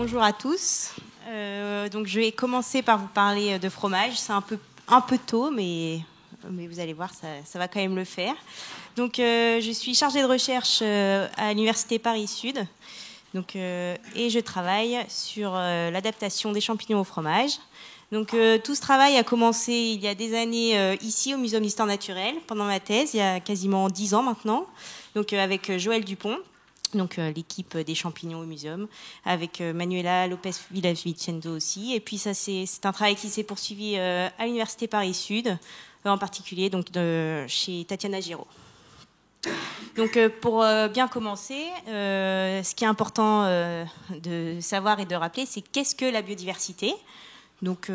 Bonjour à tous. Donc je vais commencer par vous parler de fromage. C'est un peu tôt, mais vous allez voir, ça va quand même le faire. Donc je suis chargée de recherche à l'Université Paris-Sud. Donc, et je travaille sur l'adaptation des champignons au fromage. Donc tout ce travail a commencé il y a des années ici au Muséum d'Histoire Naturelle pendant ma thèse, il y a quasiment 10 ans maintenant, donc avec Joël Dupont, donc l'équipe des champignons au muséum, avec Manuela Lopez Villavicenzo aussi. Et puis ça c'est un travail qui s'est poursuivi à l'Université Paris-Sud, en particulier donc chez Tatiana Giraud. Donc pour bien commencer, ce qui est important de savoir et de rappeler, c'est qu'est-ce que la biodiversité ? Donc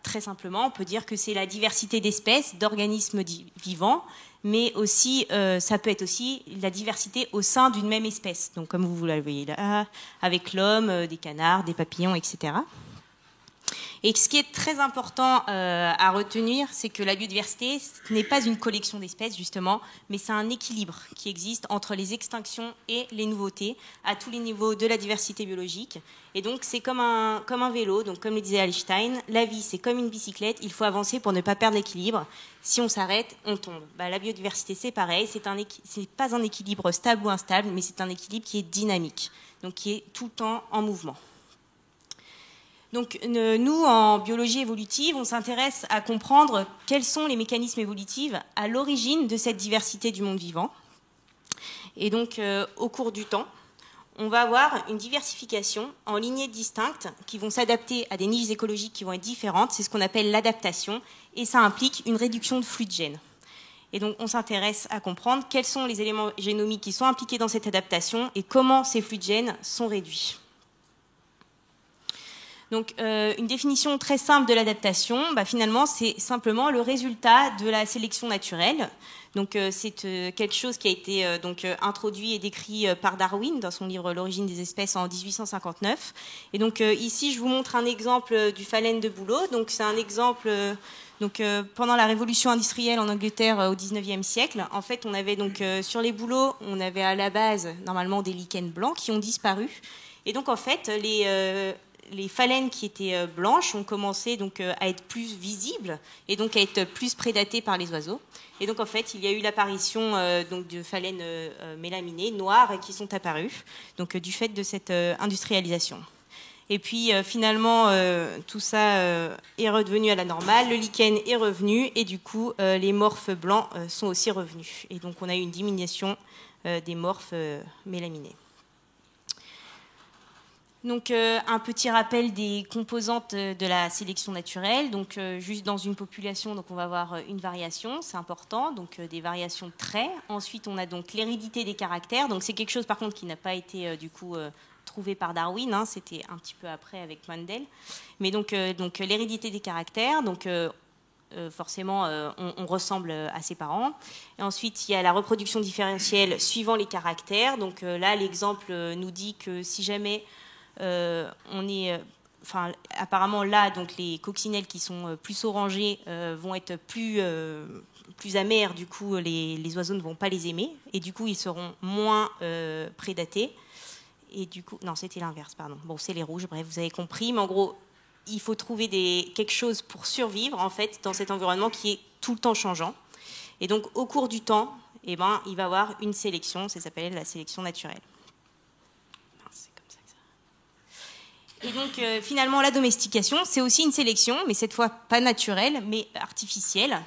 très simplement, on peut dire que c'est la diversité d'espèces, d'organismes vivants, mais aussi ça peut être aussi la diversité au sein d'une même espèce. Donc comme vous la voyez là, avec l'homme, des canards, des papillons, etc. Et ce qui est très important à retenir, c'est que la biodiversité, ce n'est pas une collection d'espèces, justement, mais c'est un équilibre qui existe entre les extinctions et les nouveautés à tous les niveaux de la diversité biologique. Et donc, c'est comme un vélo, donc comme le disait Einstein, la vie, c'est comme une bicyclette, il faut avancer pour ne pas perdre l'équilibre. Si on s'arrête, on tombe. La biodiversité, c'est pareil, c'est pas un équilibre stable ou instable, mais c'est un équilibre qui est dynamique, donc qui est tout le temps en mouvement. Donc nous, en biologie évolutive, on s'intéresse à comprendre quels sont les mécanismes évolutifs à l'origine de cette diversité du monde vivant. Et donc, au cours du temps, on va avoir une diversification en lignées distinctes qui vont s'adapter à des niches écologiques qui vont être différentes. C'est ce qu'on appelle l'adaptation, et ça implique une réduction de flux de gènes. Et donc, on s'intéresse à comprendre quels sont les éléments génomiques qui sont impliqués dans cette adaptation et comment ces flux de gènes sont réduits. Donc, une définition très simple de l'adaptation, finalement, c'est simplement le résultat de la sélection naturelle. Donc, c'est quelque chose qui a été introduit et décrit par Darwin dans son livre L'origine des espèces en 1859. Et donc, ici, je vous montre un exemple du phalène de bouleau. Donc, c'est un exemple. Pendant la révolution industrielle en Angleterre au XIXe siècle, en fait, on avait donc sur les bouleaux, on avait à la base normalement des lichens blancs qui ont disparu. Et donc, en fait, les phalènes qui étaient blanches ont commencé donc à être plus visibles et donc à être plus prédatées par les oiseaux. Et donc en fait, il y a eu l'apparition de phalènes mélaminées noires qui sont apparues donc du fait de cette industrialisation. Et puis finalement, tout ça est redevenu à la normale. Le lichen est revenu et du coup, les morphes blancs sont aussi revenus. Et donc on a eu une diminution des morphes mélaminés. Donc, un petit rappel des composantes de la sélection naturelle. Donc, juste dans une population, donc on va avoir une variation, c'est important, donc des variations de traits. Ensuite, on a donc l'hérédité des caractères. Donc, c'est quelque chose, par contre, qui n'a pas été trouvé par Darwin. C'était un petit peu après avec Mendel. Mais donc l'hérédité des caractères. Donc, forcément, on ressemble à ses parents. Et ensuite, il y a la reproduction différentielle suivant les caractères. Donc, là, l'exemple nous dit que si jamais apparemment là, donc les coccinelles qui sont plus orangées vont être plus amères. Du coup, les oiseaux ne vont pas les aimer et du coup, ils seront moins prédatés. Et du coup, non, c'était l'inverse, pardon. Bon, c'est les rouges. Bref, vous avez compris. Mais en gros, il faut trouver quelque chose pour survivre en fait dans cet environnement qui est tout le temps changeant. Et donc, au cours du temps, il va y avoir une sélection. Ça s'appelle la sélection naturelle. Et donc, finalement, la domestication, c'est aussi une sélection, mais cette fois pas naturelle, mais artificielle.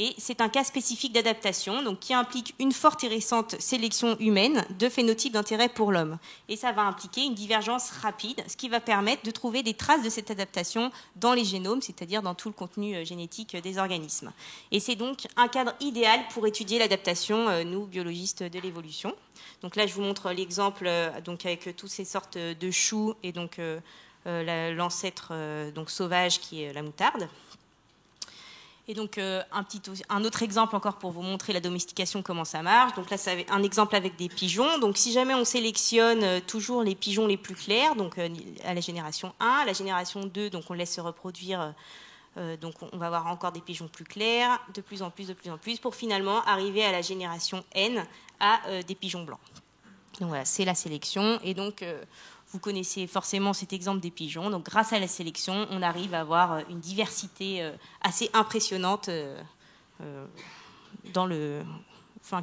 Et c'est un cas spécifique d'adaptation, donc qui implique une forte et récente sélection humaine de phénotypes d'intérêt pour l'homme. Et ça va impliquer une divergence rapide, ce qui va permettre de trouver des traces de cette adaptation dans les génomes, c'est-à-dire dans tout le contenu génétique des organismes. Et c'est donc un cadre idéal pour étudier l'adaptation, nous, biologistes de l'évolution. Donc là, je vous montre l'exemple avec toutes ces sortes de choux et donc l'ancêtre sauvage qui est la moutarde. Et donc un autre exemple encore pour vous montrer la domestication, comment ça marche. Donc là, c'est un exemple avec des pigeons. Donc si jamais on sélectionne toujours les pigeons les plus clairs, donc à la génération 1, à la génération 2, donc on laisse se reproduire. Donc on va avoir encore des pigeons plus clairs, de plus en plus, pour finalement arriver à la génération N à des pigeons blancs. Donc voilà, c'est la sélection. Et donc vous connaissez forcément cet exemple des pigeons. Donc grâce à la sélection, on arrive à avoir une diversité assez impressionnante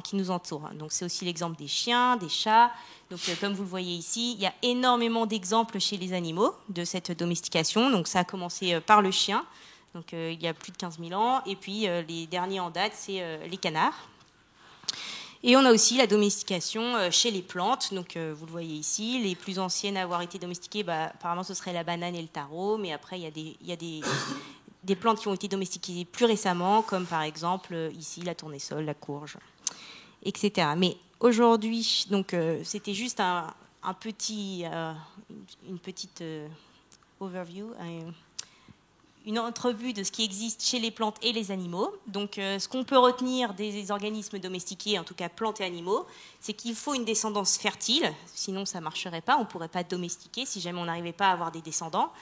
qui nous entoure. Donc c'est aussi l'exemple des chiens, des chats. Donc comme vous le voyez ici, il y a énormément d'exemples chez les animaux de cette domestication. Donc ça a commencé par le chien, donc il y a plus de 15 000 ans, et puis les derniers en date, c'est les canards. Et on a aussi la domestication chez les plantes. Donc vous le voyez ici, les plus anciennes à avoir été domestiquées, apparemment ce serait la banane et le taro, mais après il y a des plantes qui ont été domestiquées plus récemment, comme par exemple ici la tournesol, la courge, etc. Mais aujourd'hui, donc c'était juste une petite overview, une entrevue de ce qui existe chez les plantes et les animaux. Donc ce qu'on peut retenir des organismes domestiqués, en tout cas plantes et animaux, c'est qu'il faut une descendance fertile, sinon ça ne marcherait pas, on ne pourrait pas domestiquer si jamais on n'arrivait pas à avoir des descendants.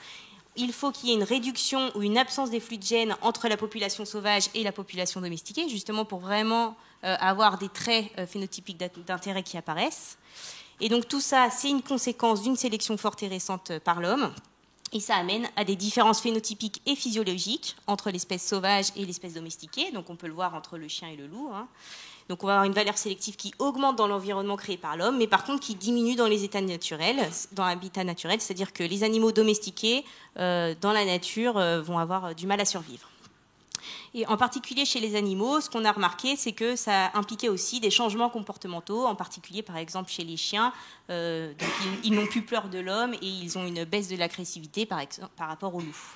Il faut qu'il y ait une réduction ou une absence des flux de gènes entre la population sauvage et la population domestiquée, justement pour vraiment avoir des traits phénotypiques d'intérêt qui apparaissent. Et donc tout ça, c'est une conséquence d'une sélection forte et récente par l'homme. Et ça amène à des différences phénotypiques et physiologiques entre l'espèce sauvage et l'espèce domestiquée. Donc on peut le voir entre le chien et le loup. Donc on va avoir une valeur sélective qui augmente dans l'environnement créé par l'homme, mais par contre qui diminue dans les états naturels, dans l'habitat naturel, c'est-à-dire que les animaux domestiqués dans la nature vont avoir du mal à survivre. Et en particulier chez les animaux, ce qu'on a remarqué, c'est que ça impliquait aussi des changements comportementaux, en particulier par exemple chez les chiens. Donc ils n'ont plus peur de l'homme et ils ont une baisse de l'agressivité par rapport aux loups.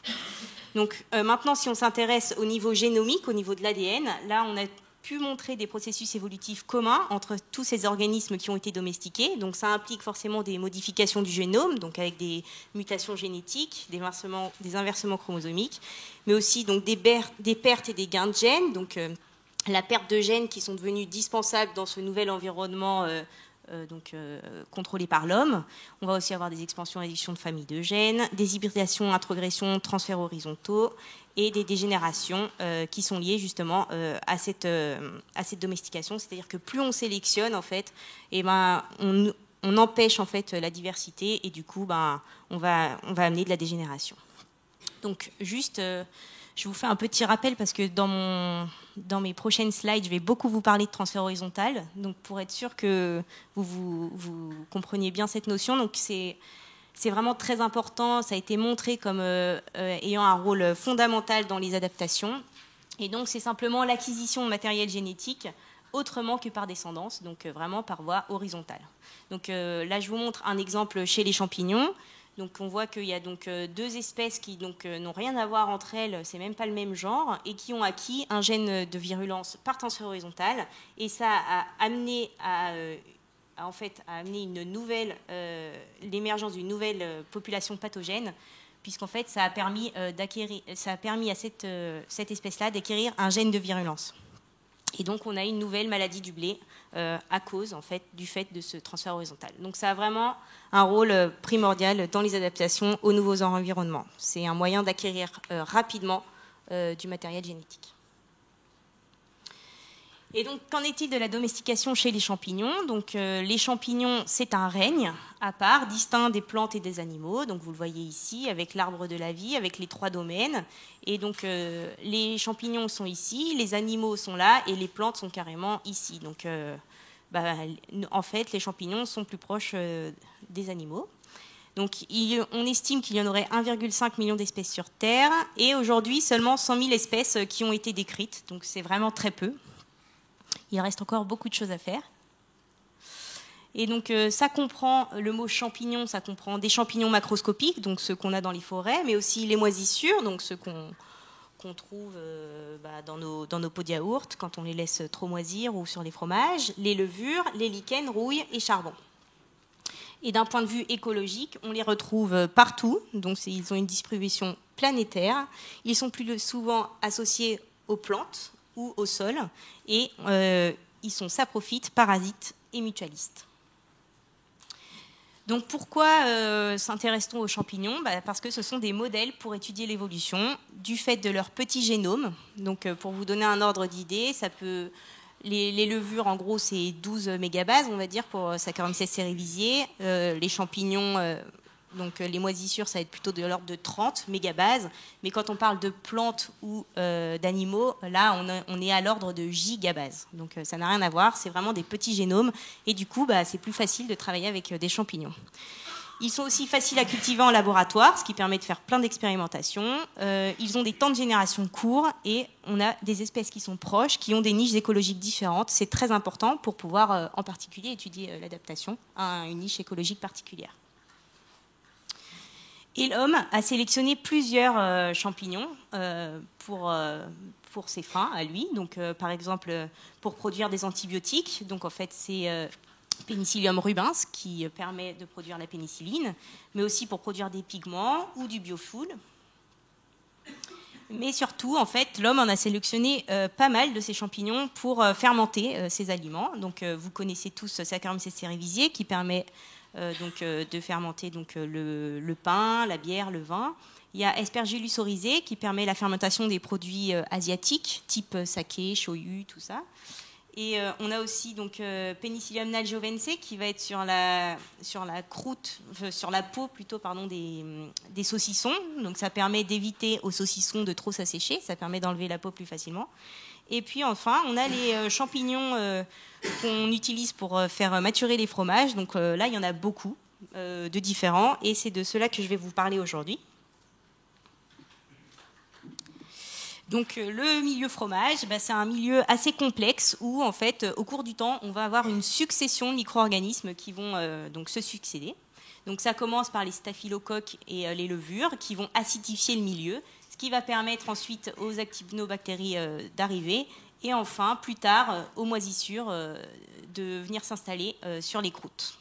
Donc maintenant, si on s'intéresse au niveau génomique, au niveau de l'ADN, là on a pu montrer des processus évolutifs communs entre tous ces organismes qui ont été domestiqués. Donc ça implique forcément des modifications du génome, donc avec des mutations génétiques, des inversements chromosomiques, mais aussi donc des pertes et des gains de gènes, donc la perte de gènes qui sont devenus dispensables dans ce nouvel environnement contrôlé par l'homme. On va aussi avoir des expansions et additions de familles de gènes, des hybridations, introgressions, transferts horizontaux et des dégénérations qui sont liées justement à cette domestication. C'est-à-dire que plus on sélectionne, en fait, on empêche en fait la diversité et du coup, on va amener de la dégénération. Donc juste, je vous fais un petit rappel parce que dans mes prochaines slides, je vais beaucoup vous parler de transfert horizontal. Donc pour être sûr que vous compreniez bien cette notion, donc c'est vraiment très important. Ça a été montré comme ayant un rôle fondamental dans les adaptations. Et donc c'est simplement l'acquisition de matériel génétique autrement que par descendance, donc vraiment par voie horizontale. Donc là, je vous montre un exemple chez les champignons. Donc on voit qu'il y a donc deux espèces qui n'ont rien à voir entre elles, c'est même pas le même genre, et qui ont acquis un gène de virulence par transfert horizontal, et ça a amené l'émergence d'une nouvelle population pathogène, puisqu'en fait ça a permis à cette espèce-là d'acquérir un gène de virulence. Et donc on a une nouvelle maladie du blé à cause du fait de ce transfert horizontal. Donc ça a vraiment un rôle primordial dans les adaptations aux nouveaux environnements. C'est un moyen d'acquérir rapidement du matériel génétique. Et donc, qu'en est-il de la domestication chez les champignons ? Donc, les champignons, c'est un règne à part, distinct des plantes et des animaux. Donc, vous le voyez ici, avec l'arbre de la vie, avec les 3 domaines. Et donc, les champignons sont ici, les animaux sont là, et les plantes sont carrément ici. Donc, en fait, les champignons sont plus proches des animaux. Donc, on estime qu'il y en aurait 1,5 million d'espèces sur Terre, et aujourd'hui, seulement 100 000 espèces qui ont été décrites. Donc, c'est vraiment très peu. Il reste encore beaucoup de choses à faire. Et donc, ça comprend, le mot champignon, ça comprend des champignons macroscopiques, donc ceux qu'on a dans les forêts, mais aussi les moisissures, donc ceux qu'on trouve dans nos pots de yaourt, quand on les laisse trop moisir, ou sur les fromages, les levures, les lichens, rouille et charbon. Et d'un point de vue écologique, on les retrouve partout, donc ils ont une distribution planétaire. Ils sont plus souvent associés aux plantes ou au sol, et ils sont saprophytes, parasites et mutualistes. Donc pourquoi s'intéresse-t-on aux champignons ? Parce que ce sont des modèles pour étudier l'évolution du fait de leur petit génome. Donc pour vous donner un ordre d'idée, les levures, en gros, c'est 12 mégabases, on va dire, pour Saccharomyces cerevisiae. Les champignons, Donc les moisissures, ça va être plutôt de l'ordre de 30 mégabases. Mais quand on parle de plantes ou d'animaux, là, on est à l'ordre de gigabases. Donc ça n'a rien à voir, c'est vraiment des petits génomes. Et du coup, c'est plus facile de travailler avec des champignons. Ils sont aussi faciles à cultiver en laboratoire, ce qui permet de faire plein d'expérimentations. Ils ont des temps de génération courts et on a des espèces qui sont proches, qui ont des niches écologiques différentes. C'est très important pour pouvoir, en particulier, étudier l'adaptation à une niche écologique particulière. Et l'homme a sélectionné plusieurs champignons pour ses fins à lui. Donc, par exemple, pour produire des antibiotiques. Donc, en fait, c'est Penicillium rubens qui permet de produire la pénicilline, mais aussi pour produire des pigments ou du biofuel. Mais surtout, en fait, l'homme en a sélectionné pas mal de ces champignons pour fermenter ses aliments. Donc, vous connaissez tous Saccharomyces cerevisiae qui permet de fermenter le pain, la bière, le vin. Il y a Aspergillus oryzae qui permet la fermentation des produits asiatiques, type saké, shoyu, tout ça. Et on a aussi Penicillium nalgiovense qui va être sur la croûte, sur la peau plutôt, pardon, des saucissons. Donc ça permet d'éviter aux saucissons de trop s'assécher, ça permet d'enlever la peau plus facilement. Et puis enfin, on a les champignons qu'on utilise pour faire maturer les fromages. Donc là, il y en a beaucoup de différents et c'est de cela que je vais vous parler aujourd'hui. Donc le milieu fromage, c'est un milieu assez complexe où en fait, au cours du temps, on va avoir une succession de micro-organismes qui vont se succéder. Donc ça commence par les staphylocoques et les levures qui vont acidifier le milieu, ce qui va permettre ensuite aux actinobactéries d'arriver et enfin, plus tard, aux moisissures de venir s'installer sur les croûtes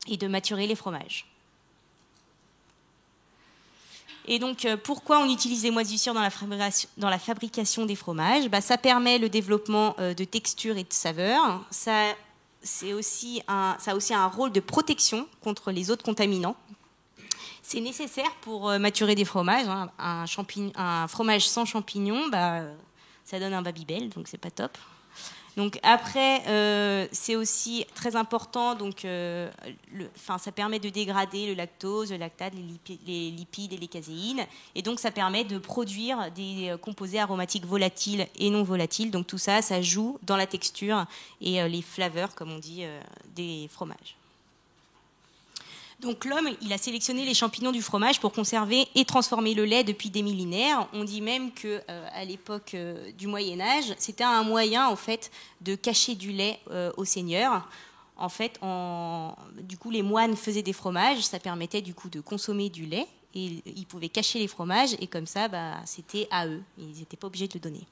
et de maturer les fromages. Et donc, pourquoi on utilise les moisissures dans la fabrication des fromages ? Ça permet le développement de textures et de saveurs. Ça a aussi un rôle de protection contre les autres contaminants. C'est nécessaire pour maturer des fromages. Hein. Un fromage sans champignons, ça donne un Babybel, donc c'est pas top. Donc après, c'est aussi très important. Donc, ça permet de dégrader le lactose, le lactate, les lipides et les caséines. Et donc, ça permet de produire des composés aromatiques volatiles et non volatiles. Donc tout ça, ça joue dans la texture et les flaveurs, comme on dit, des fromages. Donc l'homme, il a sélectionné les champignons du fromage pour conserver et transformer le lait depuis des millénaires. On dit même que à l'époque du Moyen Âge, c'était un moyen en fait de cacher du lait aux seigneurs. En fait, du coup, les moines faisaient des fromages, ça permettait du coup de consommer du lait et ils pouvaient cacher les fromages et comme ça, c'était à eux. Ils n'étaient pas obligés de le donner.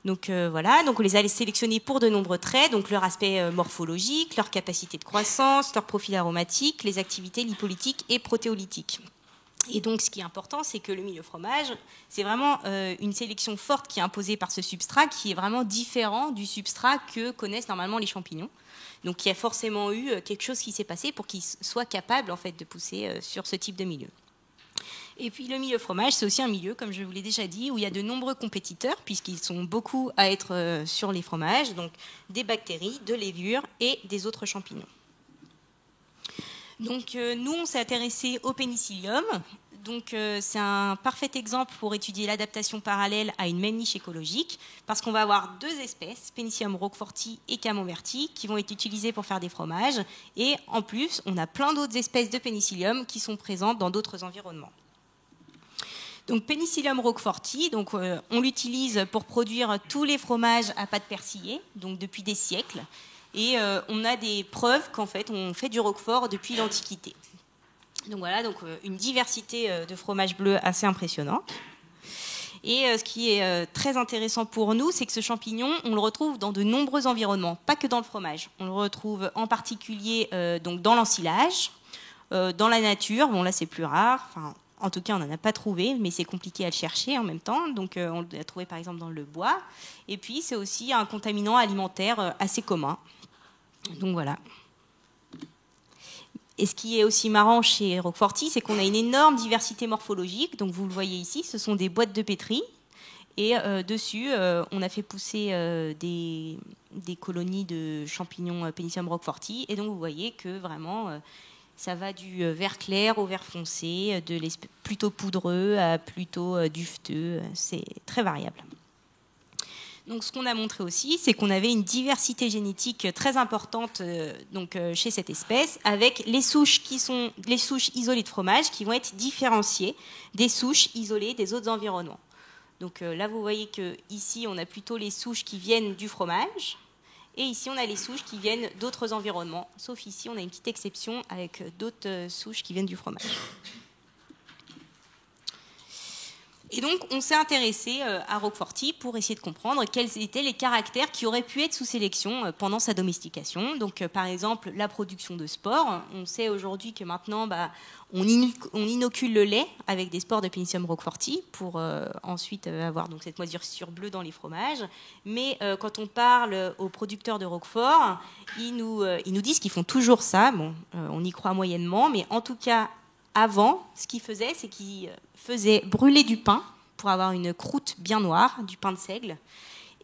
Donc voilà, donc on les a sélectionnés pour de nombreux traits, donc leur aspect morphologique, leur capacité de croissance, leur profil aromatique, les activités lipolytiques et protéolytiques. Et donc ce qui est important, c'est que le milieu fromage, c'est vraiment une sélection forte qui est imposée par ce substrat, qui est vraiment différent du substrat que connaissent normalement les champignons. Donc il y a forcément eu quelque chose qui s'est passé pour qu'ils soient capables en fait, de pousser sur ce type de milieu. Et puis le milieu fromage, c'est aussi un milieu, comme je vous l'ai déjà dit, où il y a de nombreux compétiteurs, puisqu'ils sont beaucoup à être sur les fromages, donc des bactéries, de levures et des autres champignons. Donc nous, on s'est intéressé au pénicillium. Donc c'est un parfait exemple pour étudier l'adaptation parallèle à une même niche écologique, parce qu'on va avoir deux espèces, Penicillium roqueforti et camemberti, qui vont être utilisées pour faire des fromages. Et en plus, on a plein d'autres espèces de pénicillium qui sont présentes dans d'autres environnements. Donc Penicillium roqueforti, donc on l'utilise pour produire tous les fromages à pâte persillée, donc depuis des siècles, et on a des preuves qu'en fait on fait du roquefort depuis l'Antiquité. Donc voilà, donc une diversité de fromages bleus assez impressionnante. Et ce qui est très intéressant pour nous, c'est que ce champignon, on le retrouve dans de nombreux environnements, pas que dans le fromage. On le retrouve en particulier donc dans l'ensilage, dans la nature. Bon là c'est plus rare. Enfin, en tout cas, on n'en a pas trouvé, mais c'est compliqué à le chercher en même temps. Donc, on l'a trouvé par exemple dans le bois. Et puis, c'est aussi un contaminant alimentaire assez commun. Donc, voilà. Et ce qui est aussi marrant chez roqueforti, c'est qu'on a une énorme diversité morphologique. Donc, vous le voyez ici, ce sont des boîtes de pétri. Et dessus, on a fait pousser des colonies de champignons Penicillium roqueforti. Et donc, vous voyez que vraiment... Ça va du vert clair au vert foncé, de plutôt poudreux à plutôt dufteux. C'est très variable. Donc, ce qu'on a montré aussi, c'est qu'on avait une diversité génétique très importante chez cette espèce, avec les souches isolées de fromage qui vont être différenciées des souches isolées des autres environnements. Donc là, vous voyez qu'ici, on a plutôt les souches qui viennent du fromage, et ici, on a les souches qui viennent d'autres environnements, sauf ici, on a une petite exception avec d'autres souches qui viennent du fromage. Et donc, on s'est intéressé à Roqueforti pour essayer de comprendre quels étaient les caractères qui auraient pu être sous sélection pendant sa domestication. Donc, par exemple, la production de spores. On sait aujourd'hui que maintenant, on inocule le lait avec des spores de Penicillium roqueforti pour ensuite avoir donc, cette moisissure bleue dans les fromages. Mais quand on parle aux producteurs de Roquefort, ils nous disent qu'ils font toujours ça. Bon, on y croit moyennement, mais en tout cas, avant, ce qu'ils faisaient, c'est qu'ils faisaient brûler du pain pour avoir une croûte bien noire, du pain de seigle.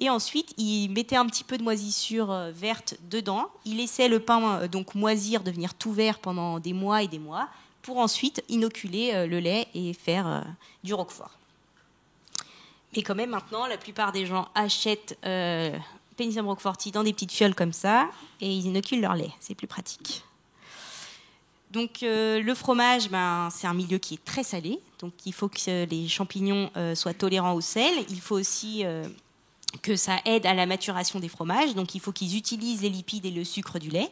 Et ensuite, ils mettaient un petit peu de moisissure verte dedans. Ils laissaient le pain donc moisir, devenir tout vert pendant des mois et des mois, pour ensuite inoculer le lait et faire du Roquefort. Mais quand même, maintenant, la plupart des gens achètent Penicillium roqueforti dans des petites fioles comme ça, et ils inoculent leur lait. C'est plus pratique. Donc le fromage, c'est un milieu qui est très salé, donc il faut que les champignons soient tolérants au sel. Il faut aussi que ça aide à la maturation des fromages, donc il faut qu'ils utilisent les lipides et le sucre du lait.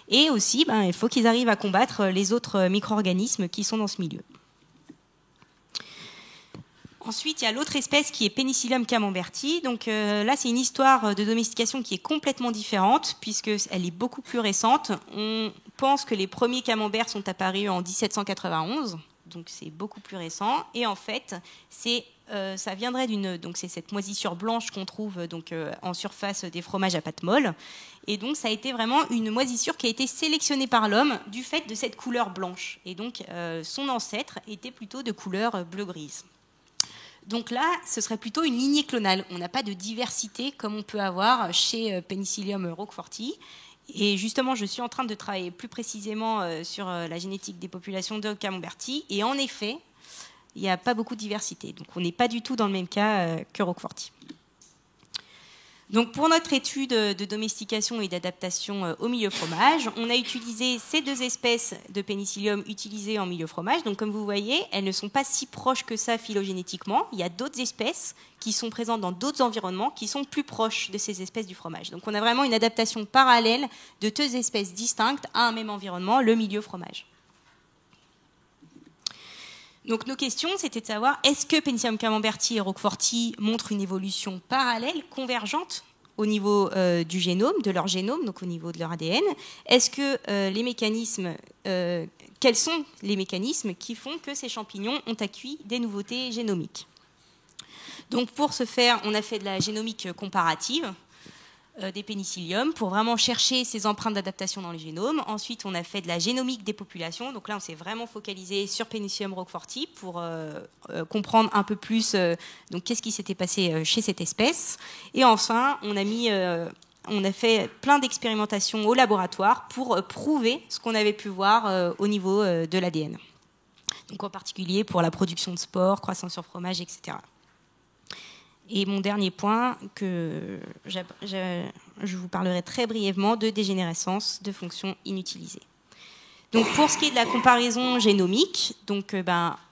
Et aussi, il faut qu'ils arrivent à combattre les autres micro-organismes qui sont dans ce milieu. Ensuite, il y a l'autre espèce qui est Penicillium camemberti. Donc là, c'est une histoire de domestication qui est complètement différente, puisqu'elle est beaucoup plus récente. On pense que les premiers camemberts sont apparus en 1791, donc c'est beaucoup plus récent. Et en fait, ça viendrait c'est cette moisissure blanche qu'on trouve en surface des fromages à pâte molle. Et donc, ça a été vraiment une moisissure qui a été sélectionnée par l'homme du fait de cette couleur blanche. Et donc, son ancêtre était plutôt de couleur bleu-grise. Donc là, ce serait plutôt une lignée clonale. On n'a pas de diversité comme on peut avoir chez Penicillium roqueforti. Et justement, je suis en train de travailler plus précisément sur la génétique des populations de camemberti. Et en effet, il n'y a pas beaucoup de diversité. Donc on n'est pas du tout dans le même cas que Roqueforti. Donc pour notre étude de domestication et d'adaptation au milieu fromage, on a utilisé ces deux espèces de pénicillium utilisées en milieu fromage. Donc comme vous voyez, elles ne sont pas si proches que ça phylogénétiquement. Il y a d'autres espèces qui sont présentes dans d'autres environnements qui sont plus proches de ces espèces du fromage. Donc on a vraiment une adaptation parallèle de deux espèces distinctes à un même environnement, le milieu fromage. Donc nos questions, c'était de savoir, est-ce que Penicillium camemberti et Roqueforti montrent une évolution parallèle, convergente au niveau du génome, de leur génome, donc au niveau de leur ADN. Est-ce que quels sont les mécanismes qui font que ces champignons ont acquis des nouveautés génomiques? Donc pour ce faire, on a fait de la génomique comparative des pénicilliums pour vraiment chercher ces empreintes d'adaptation dans les génomes. Ensuite, on a fait de la génomique des populations. Donc là, on s'est vraiment focalisé sur Penicillium roqueforti pour comprendre un peu plus donc qu'est-ce qui s'était passé chez cette espèce. Et enfin, on a fait plein d'expérimentations au laboratoire pour prouver ce qu'on avait pu voir au niveau de l'ADN. Donc en particulier pour la production de spores, croissance sur fromage, etc. Et mon dernier point, que je vous parlerai très brièvement de dégénérescence de fonctions inutilisées. Donc pour ce qui est de la comparaison génomique, donc,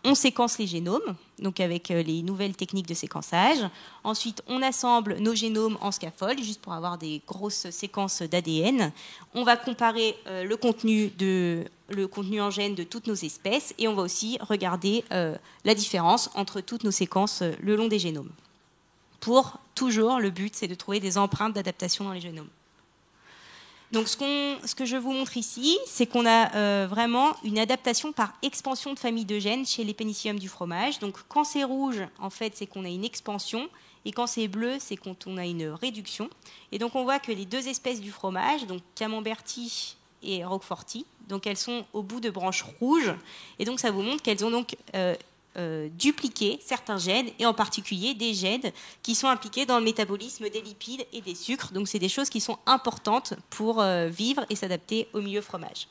on séquence les génomes donc avec les nouvelles techniques de séquençage. Ensuite, on assemble nos génomes en scaffold, juste pour avoir des grosses séquences d'ADN. On va comparer le contenu en gènes de toutes nos espèces et on va aussi regarder la différence entre toutes nos séquences le long des génomes. Toujours, le but, c'est de trouver des empreintes d'adaptation dans les génomes. Donc, ce que je vous montre ici, c'est qu'on a vraiment une adaptation par expansion de famille de gènes chez les pénicilliums du fromage. Donc, quand c'est rouge, en fait, c'est qu'on a une expansion, et quand c'est bleu, c'est quand on a une réduction. Et donc, on voit que les deux espèces du fromage, donc camemberti et roqueforti, donc elles sont au bout de branches rouges, et donc ça vous montre qu'elles ont donc dupliquer certains gènes, et en particulier des gènes qui sont impliqués dans le métabolisme des lipides et des sucres. Donc c'est des choses qui sont importantes pour vivre et s'adapter au milieu fromage.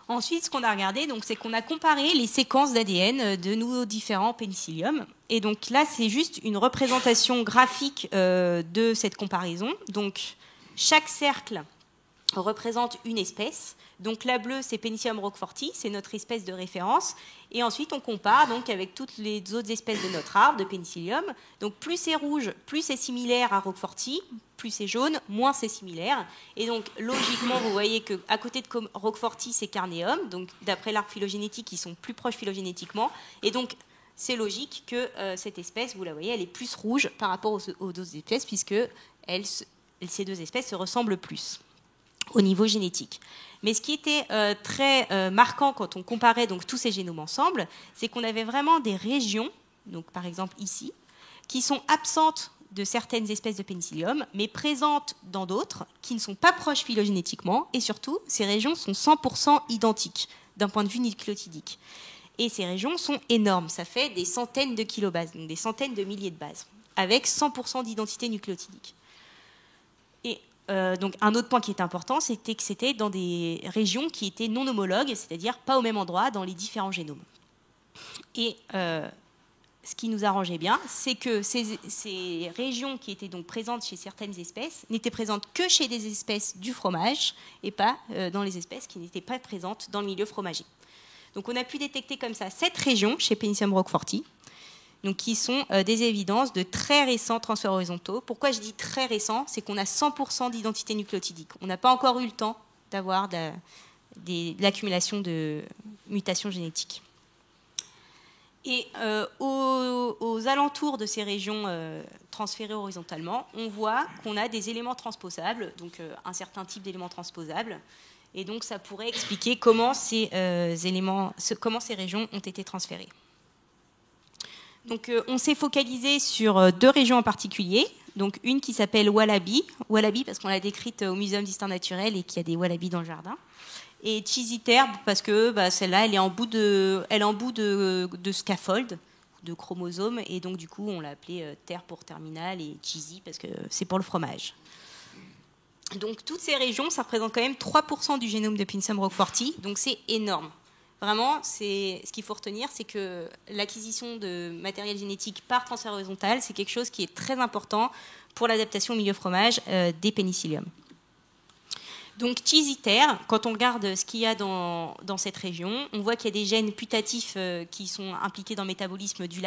Ensuite, ce qu'on a regardé, c'est qu'on a comparé les séquences d'ADN de nos différents pénicilliums. Et donc là, c'est juste une représentation graphique de cette comparaison. Donc, chaque cercle représente une espèce. Donc la bleue, c'est Penicillium roqueforti, c'est notre espèce de référence. Et ensuite, on compare donc avec toutes les autres espèces de notre arbre de pénicillium. Donc plus c'est rouge, plus c'est similaire à roqueforti, plus c'est jaune, moins c'est similaire. Et donc logiquement, vous voyez qu'à côté de roqueforti, c'est carnéum. Donc d'après l'arbre phylogénétique, ils sont plus proches phylogénétiquement. Et donc c'est logique que cette espèce, vous la voyez, elle est plus rouge par rapport aux autres espèces, puisque ces deux espèces se ressemblent plus au niveau génétique. Mais ce qui était très marquant quand on comparait donc tous ces génomes ensemble, c'est qu'on avait vraiment des régions, donc par exemple ici, qui sont absentes de certaines espèces de pénicillium, mais présentes dans d'autres qui ne sont pas proches phylogénétiquement, et surtout, ces régions sont 100% identiques d'un point de vue nucléotidique. Et ces régions sont énormes, ça fait des centaines de kilobases, donc des centaines de milliers de bases, avec 100% d'identité nucléotidique. Et donc un autre point qui est important, c'était que c'était dans des régions qui étaient non homologues, c'est-à-dire pas au même endroit dans les différents génomes. Et ce qui nous arrangeait bien, c'est que ces régions qui étaient donc présentes chez certaines espèces n'étaient présentes que chez des espèces du fromage et pas dans les espèces qui n'étaient pas présentes dans le milieu fromager. Donc on a pu détecter comme ça 7 régions chez Penicillium roqueforti, donc qui sont des évidences de très récents transferts horizontaux. Pourquoi je dis très récents? C'est qu'on a 100% d'identité nucléotidique. On n'a pas encore eu le temps d'avoir de l'accumulation de mutations génétiques. Et aux alentours de ces régions transférées horizontalement, on voit qu'on a des éléments transposables, donc un certain type d'éléments transposables. Et donc ça pourrait expliquer comment ces régions ont été transférées. Donc, on s'est focalisé sur 2 régions en particulier. Donc, une qui s'appelle Wallaby parce qu'on l'a décrite au Muséum d'histoire naturelle et qu'il y a des wallabies dans le jardin. Et Chiziterbe parce que celle-là, elle est en bout de scaffold, de chromosomes, et donc du coup, on l'a appelée terre pour terminal et Chizi parce que c'est pour le fromage. Donc, toutes ces régions, ça représente quand même 3% du génome de Penicillium roqueforti, donc c'est énorme. Vraiment, ce qu'il faut retenir, c'est que l'acquisition de matériel génétique par transfert horizontal, c'est quelque chose qui est très important pour l'adaptation au milieu fromage des pénicilliums. Donc, Chiziterbe, quand on regarde ce qu'il y a dans cette région, on voit qu'il y a des gènes putatifs qui sont impliqués dans le métabolisme du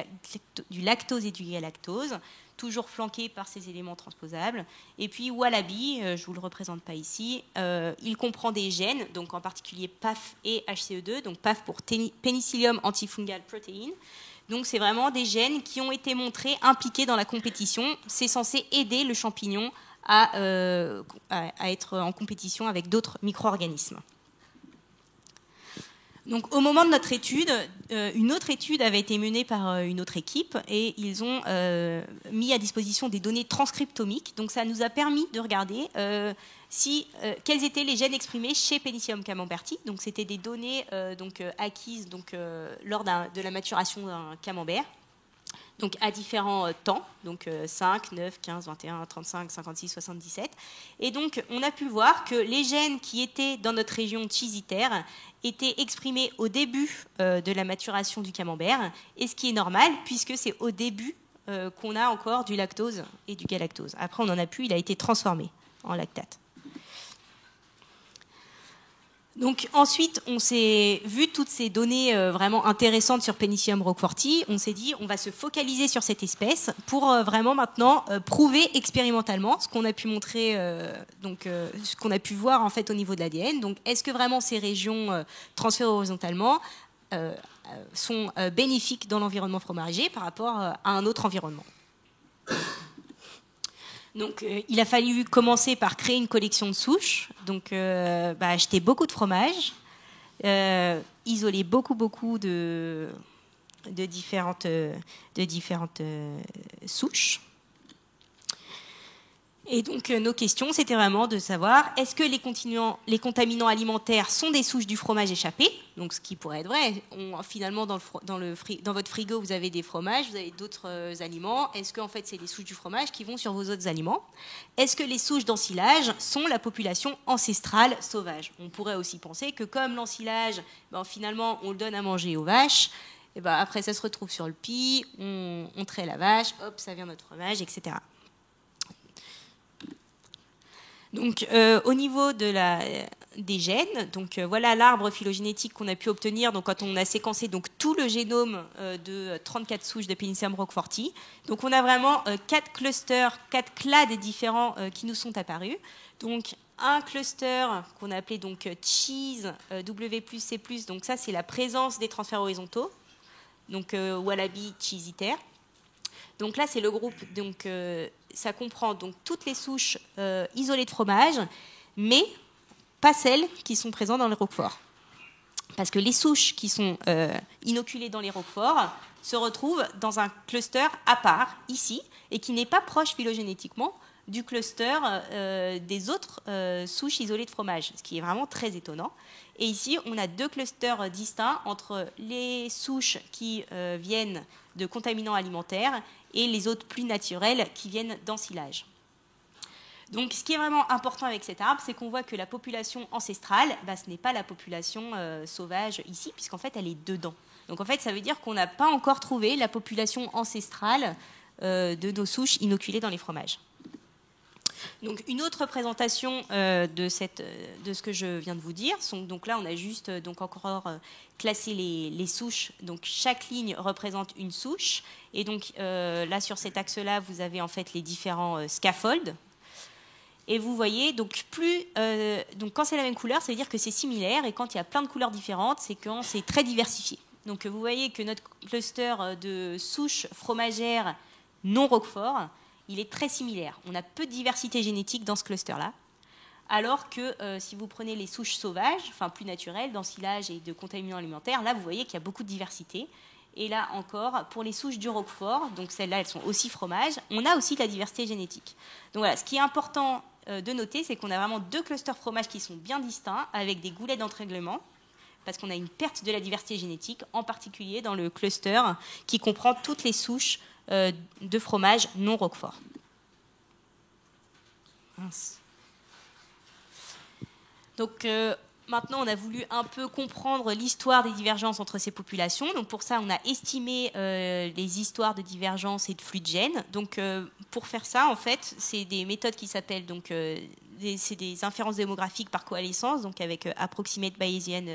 lactose et du galactose, toujours flanqués par ces éléments transposables. Et puis Wallaby, je ne vous le représente pas ici, il comprend des gènes, donc en particulier PAF et HCE2, donc PAF pour Penicillium Antifungal Protein. Donc c'est vraiment des gènes qui ont été montrés impliqués dans la compétition. C'est censé aider le champignon à être en compétition avec d'autres micro-organismes. Donc, au moment de notre étude, une autre étude avait été menée par une autre équipe et ils ont mis à disposition des données transcriptomiques. Donc, ça nous a permis de regarder quels étaient les gènes exprimés chez Penicillium camemberti. Donc, c'était des données acquises lors de la maturation d'un camembert. Donc à différents temps, donc 5, 9, 15, 21, 35, 56, 77. Et donc on a pu voir que les gènes qui étaient dans notre région Chiziterbe étaient exprimés au début de la maturation du camembert, et ce qui est normal puisque c'est au début qu'on a encore du lactose et du galactose. Après on n'en a plus, il a été transformé en lactate. Donc ensuite, on s'est vu toutes ces données vraiment intéressantes sur Penicillium roqueforti. On s'est dit, on va se focaliser sur cette espèce pour vraiment maintenant prouver expérimentalement ce qu'on a pu montrer, ce qu'on a pu voir en fait au niveau de l'ADN. Donc, est-ce que vraiment ces régions transférées horizontalement sont bénéfiques dans l'environnement fromager par rapport à un autre environnement? Donc, il a fallu commencer par créer une collection de souches, donc acheter beaucoup de fromage, isoler beaucoup de différentes souches. Et donc, nos questions, c'était vraiment de savoir, est-ce que les contaminants alimentaires sont des souches du fromage échappé? Donc, ce qui pourrait être vrai. Finalement, dans votre frigo, vous avez des fromages, vous avez d'autres aliments. Est-ce que, en fait, c'est les souches du fromage qui vont sur vos autres aliments? Est-ce que les souches d'ensilage sont la population ancestrale sauvage? On pourrait aussi penser que, comme l'ensilage, finalement, on le donne à manger aux vaches, et après, ça se retrouve sur le pis, on traite la vache, hop, ça vient notre fromage, etc. Donc, au niveau des gènes, donc voilà l'arbre phylogenétique qu'on a pu obtenir. Donc, quand on a séquencé donc tout le génome de 34 souches de Penicillium roqueforti, donc on a vraiment 4 clusters, 4 clades différents qui nous sont apparus. Donc, un cluster qu'on a appelé donc cheese W+, C+. Donc ça, c'est la présence des transferts horizontaux. Donc wallaby, cheesiter. Donc là, c'est le groupe. Donc ça comprend donc toutes les souches isolées de fromage, mais pas celles qui sont présentes dans les roqueforts. Parce que les souches qui sont inoculées dans les roqueforts se retrouvent dans un cluster à part, ici, et qui n'est pas proche phylogénétiquement du cluster des autres souches isolées de fromage, ce qui est vraiment très étonnant. Et ici, on a 2 clusters distincts entre les souches qui viennent de contaminants alimentaires et les autres plus naturels qui viennent d'ensilage. Donc, ce qui est vraiment important avec cet arbre, c'est qu'on voit que la population ancestrale, ce n'est pas la population sauvage ici, puisqu'en fait, elle est dedans. Donc, en fait, ça veut dire qu'on n'a pas encore trouvé la population ancestrale de nos souches inoculées dans les fromages. Donc, une autre représentation de ce que je viens de vous dire. Donc là, on a juste encore classé les souches. Donc, chaque ligne représente une souche. Et donc, là, sur cet axe-là, vous avez en fait les différents scaffolds. Et vous voyez, donc quand c'est la même couleur, ça veut dire que c'est similaire. Et quand il y a plein de couleurs différentes, c'est quand c'est très diversifié. Donc, vous voyez que notre cluster de souches fromagères non roquefort, il est très similaire. On a peu de diversité génétique dans ce cluster-là. Alors que si vous prenez les souches sauvages, enfin plus naturelles, d'ensilage et de contaminants alimentaires, là, vous voyez qu'il y a beaucoup de diversité. Et là encore, pour les souches du roquefort, donc celles-là, elles sont aussi fromage, on a aussi de la diversité génétique. Donc voilà, ce qui est important de noter, c'est qu'on a vraiment 2 clusters fromage qui sont bien distincts, avec des goulets d'entrèglement, parce qu'on a une perte de la diversité génétique, en particulier dans le cluster qui comprend toutes les souches de fromage non roquefort. Donc maintenant, on a voulu un peu comprendre l'histoire des divergences entre ces populations. Donc pour ça, on a estimé les histoires de divergence et de flux de gènes. Donc pour faire ça, en fait, c'est des méthodes qui s'appellent donc c'est des inférences démographiques par coalescence, donc avec approximate Bayesian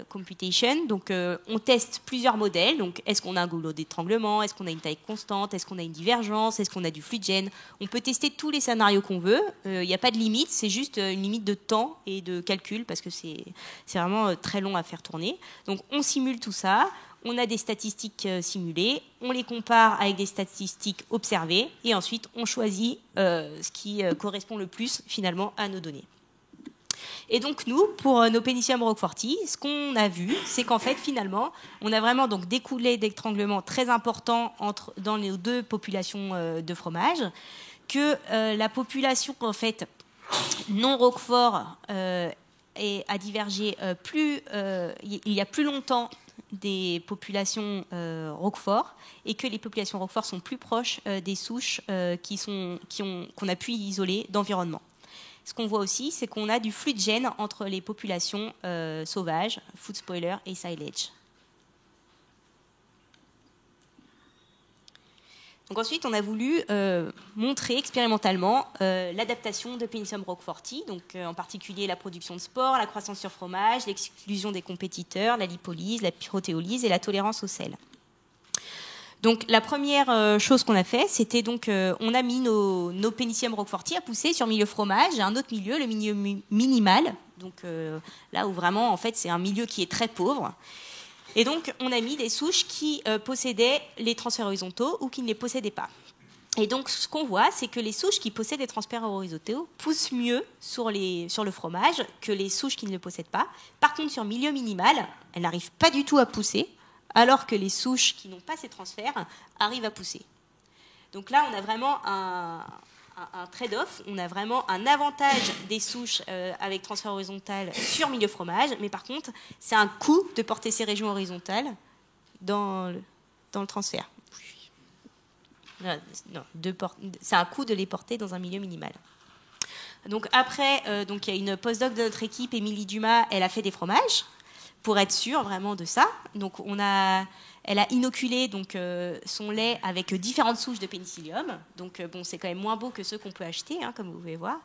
computation. Donc on teste plusieurs modèles. Donc est-ce qu'on a un goulot d'étranglement, est-ce qu'on a une taille constante, est-ce qu'on a une divergence, est-ce qu'on a du flux de gènes. On peut tester tous les scénarios qu'on veut. Il n'y a pas de limite, c'est juste une limite de temps et de calcul parce que c'est vraiment très long à faire tourner. Donc on simule tout ça. On a des statistiques simulées, on les compare avec des statistiques observées et ensuite on choisit ce qui correspond le plus finalement à nos données. Et donc nous, pour nos Penicillium roqueforti, ce qu'on a vu, c'est qu'en fait, finalement, on a vraiment donc des coulées d'étranglement très importants dans les 2 populations de fromage, que la population en fait non roquefort a divergé il y a plus longtemps des populations roquefort et que les populations roquefort sont plus proches des souches qu'on a pu isoler d'environnement. Ce qu'on voit aussi, c'est qu'on a du flux de gènes entre les populations sauvages, food spoiler et silage. Donc ensuite, on a voulu montrer expérimentalement l'adaptation de Penicillium roqueforti, donc en particulier la production de spores, la croissance sur fromage, l'exclusion des compétiteurs, la lipolyse, la protéolyse et la tolérance au sel. Donc la première chose qu'on a fait, c'était donc on a mis nos Penicillium roqueforti à pousser sur milieu fromage et un autre milieu, le milieu minimal, donc là où vraiment en fait c'est un milieu qui est très pauvre. Et donc on a mis des souches qui possédaient les transferts horizontaux ou qui ne les possédaient pas. Et donc ce qu'on voit, c'est que les souches qui possèdent les transferts horizontaux poussent mieux sur le fromage que les souches qui ne le possèdent pas. Par contre sur milieu minimal, elles n'arrivent pas du tout à pousser, alors que les souches qui n'ont pas ces transferts arrivent à pousser. Donc là, on a vraiment un trade-off. On a vraiment un avantage des souches avec transfert horizontal sur milieu fromage, mais par contre, c'est un coût de porter ces régions horizontales dans le transfert. Non, c'est un coût de les porter dans un milieu minimal. Donc après, donc il y a une postdoc de notre équipe, Émilie Dumas, elle a fait des fromages pour être sûre vraiment de ça. Donc elle a inoculé donc son lait avec différentes souches de pénicillium. Donc bon, c'est quand même moins beau que ceux qu'on peut acheter, hein, comme vous pouvez voir.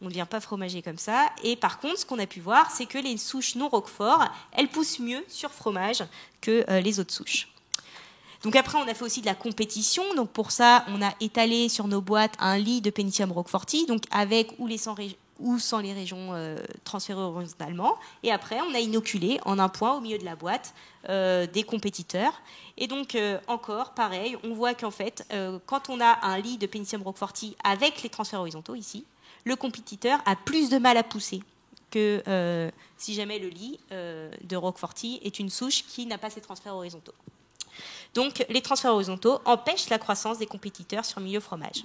On ne vient pas fromager comme ça. Et par contre, ce qu'on a pu voir, c'est que les souches non Roquefort, elles poussent mieux sur fromage que les autres souches. Donc après, on a fait aussi de la compétition. Donc pour ça, on a étalé sur nos boîtes un lit de Pénicillium roqueforti, donc avec ou sans les régions transférées horizontalement. Et après, on a inoculé en un point au milieu de la boîte des compétiteurs. Et donc encore, pareil, on voit qu'en fait, quand on a un lit de Pénicillium roqueforti avec les transferts horizontaux ici, le compétiteur a plus de mal à pousser que si jamais le lit de roqueforti est une souche qui n'a pas ces transferts horizontaux. Donc, les transferts horizontaux empêchent la croissance des compétiteurs sur milieu fromage.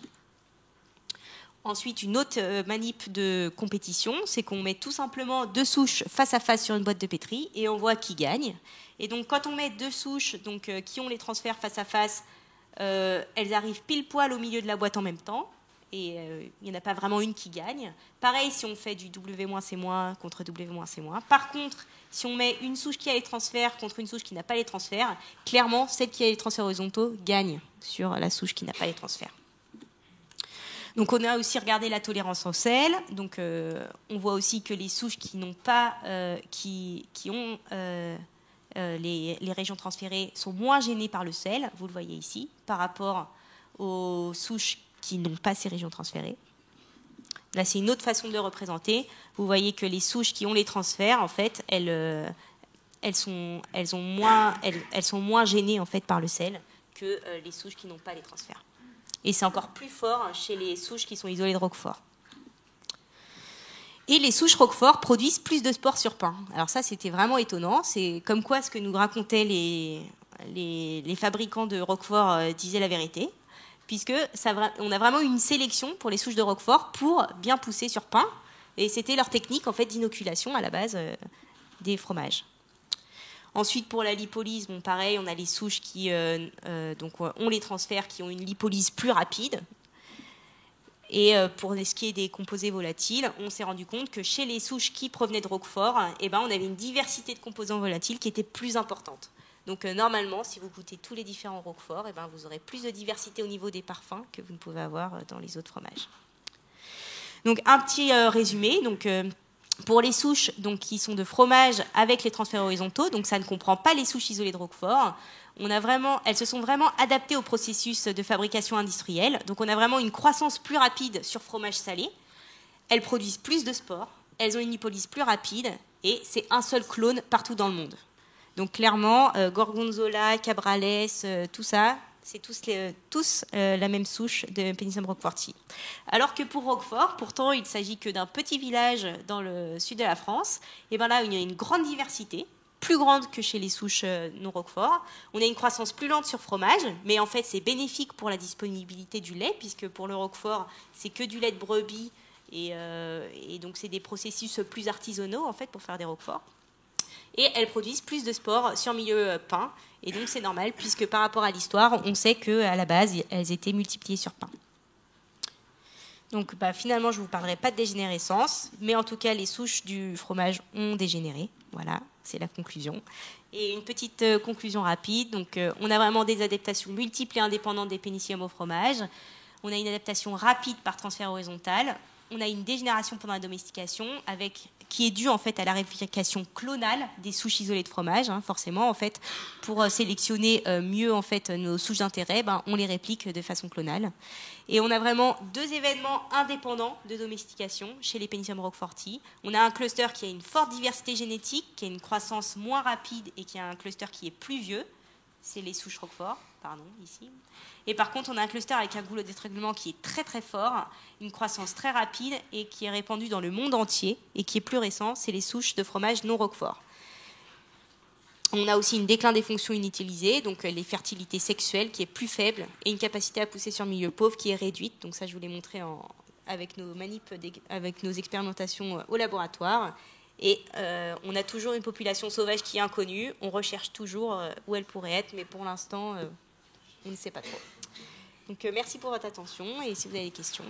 Ensuite, une autre manip de compétition, c'est qu'on met tout simplement deux souches face à face sur une boîte de pétri et on voit qui gagne. Et donc, quand on met deux souches donc, qui ont les transferts face à face, elles arrivent pile poil au milieu de la boîte en même temps. Et il n'y en a pas vraiment une qui gagne. Pareil si on fait du W-C- contre W-C-. Par contre, si on met une souche qui a les transferts contre une souche qui n'a pas les transferts, clairement, celle qui a les transferts horizontaux gagne sur la souche qui n'a pas les transferts. Donc on a aussi regardé la tolérance au sel. Donc on voit aussi que les souches qui n'ont pas, qui ont les régions transférées sont moins gênées par le sel. Vous le voyez ici, par rapport aux souches qui n'ont pas ces régions transférées. Là, c'est une autre façon de le représenter. Vous voyez que les souches qui ont les transferts, en fait, elles sont moins gênées en fait, par le sel que les souches qui n'ont pas les transferts. Et c'est encore plus fort chez les souches qui sont isolées de Roquefort. Et les souches Roquefort produisent plus de spores sur pain. Alors ça, c'était vraiment étonnant. C'est comme quoi ce que nous racontaient les fabricants de Roquefort disaient la vérité. Puisque on a vraiment une sélection pour les souches de Roquefort pour bien pousser sur pain. Et c'était leur technique en fait, d'inoculation à la base des fromages. Ensuite, pour la lipolyse, bon, pareil, on a les souches qui ont les transferts qui ont une lipolyse plus rapide. Et pour ce qui est des composés volatiles, on s'est rendu compte que chez les souches qui provenaient de Roquefort, on avait une diversité de composants volatiles qui était plus importante. Donc normalement, si vous goûtez tous les différents Roquefort, vous aurez plus de diversité au niveau des parfums que vous ne pouvez avoir dans les autres fromages. Donc un petit résumé. Donc, pour les souches donc, qui sont de fromage avec les transferts horizontaux, donc ça ne comprend pas les souches isolées de Roquefort, elles se sont vraiment adaptées au processus de fabrication industrielle. Donc on a vraiment une croissance plus rapide sur fromage salé. Elles produisent plus de spores, elles ont une lipolyse plus rapide et c'est un seul clone partout dans le monde. Donc clairement, Gorgonzola, Cabrales, tout ça, c'est tous la même souche de Pénicillium roqueforti. Alors que pour Roquefort, pourtant, il ne s'agit que d'un petit village dans le sud de la France. Et bien là, il y a une grande diversité, plus grande que chez les souches non Roquefort. On a une croissance plus lente sur fromage, mais en fait, c'est bénéfique pour la disponibilité du lait, puisque pour le Roquefort, c'est que du lait de brebis, et donc c'est des processus plus artisanaux en fait pour faire des Roqueforts. Et elles produisent plus de spores sur milieu pain. Et donc c'est normal, puisque par rapport à l'histoire, on sait qu'à la base, elles étaient multipliées sur pain. Donc finalement, je ne vous parlerai pas de dégénérescence, mais en tout cas, les souches du fromage ont dégénéré. Voilà, c'est la conclusion. Et une petite conclusion rapide. Donc, on a vraiment des adaptations multiples et indépendantes des pénicilliums au fromage. On a une adaptation rapide par transfert horizontal. On a une dégénération pendant la domestication qui est due en fait à la réplication clonale des souches isolées de fromage, forcément en fait pour sélectionner mieux en fait nos souches d'intérêt, on les réplique de façon clonale. Et on a vraiment deux événements indépendants de domestication chez les Pénicillium roqueforti. On a un cluster qui a une forte diversité génétique, qui a une croissance moins rapide et qui a un cluster qui est plus vieux. C'est les souches Roquefort, ici. Et par contre, on a un cluster avec un goulot d'étranglement qui est très très fort, une croissance très rapide et qui est répandu dans le monde entier et qui est plus récent, c'est les souches de fromage non Roquefort. On a aussi une déclin des fonctions inutilisées, donc les fertilités sexuelles qui est plus faible, et une capacité à pousser sur le milieu pauvre qui est réduite. Donc ça, je vous l'ai montré avec nos avec nos expérimentations au laboratoire. Et on a toujours une population sauvage qui est inconnue. On recherche toujours où elle pourrait être, mais pour l'instant, on ne sait pas trop. Donc merci pour votre attention, et si vous avez des questions.